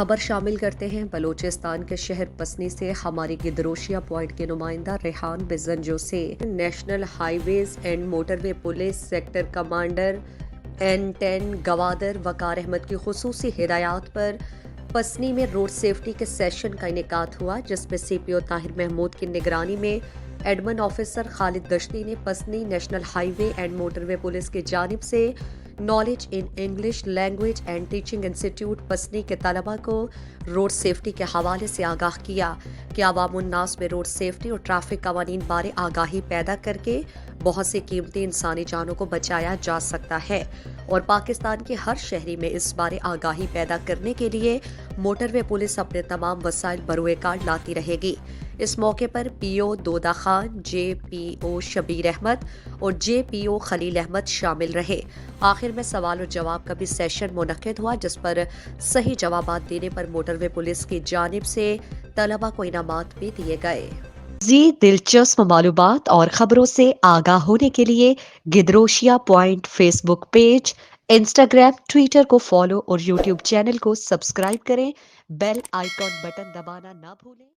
خبر شامل کرتے ہیں بلوچستان کے شہر پسنی سے ہماری گدروشیا پوائنٹ کے نمائندہ ریحان بزنجو سے national high ways and motor way police sector commander N10 Gwadar وقار احمد کی خصوصی ہدایات پر پسنی میں روڈ سیفٹی کے سیشن کا انعقاد ہوا، جس میں CPO طاہر محمود کی نگرانی میں ایڈمن آفیسر خالد دشتی نے Pasni national high way and motor way police کی جانب سے knowledge in English language and teaching institute Pasni کے طلباء کو روڈ سیفٹی کے حوالے سے آگاہ کیا کہ عوام الناس میں روڈ سیفٹی اور ٹریفک قوانین بارے آگاہی پیدا کر کے بہت سی قیمتی انسانی جانوں کو بچایا جا سکتا ہے، اور پاکستان کے ہر شہری میں اس بارے آگاہی پیدا کرنے کے لیے موٹر وے پولیس اپنے تمام وسائل بروئے کار لاتی رہے گی۔ اس موقع پر PO دودا خان، JPO شبیر احمد اور JPO خلیل احمد شامل رہے۔ آخر میں سوال و جواب کا بھی سیشن منعقد ہوا، جس پر صحیح جوابات دینے پر موٹر وے پولیس کی جانب سے طلباء کو انعامات بھی دیے گئے۔ مزید دلچسپ معلومات اور خبروں سے آگاہ ہونے کے لیے Gedrosia point Facebook page, Instagram, Twitter کو فالو اور YouTube چینل کو سبسکرائب کریں۔ بیل آئیکن بٹن دبانا نہ بھولیں۔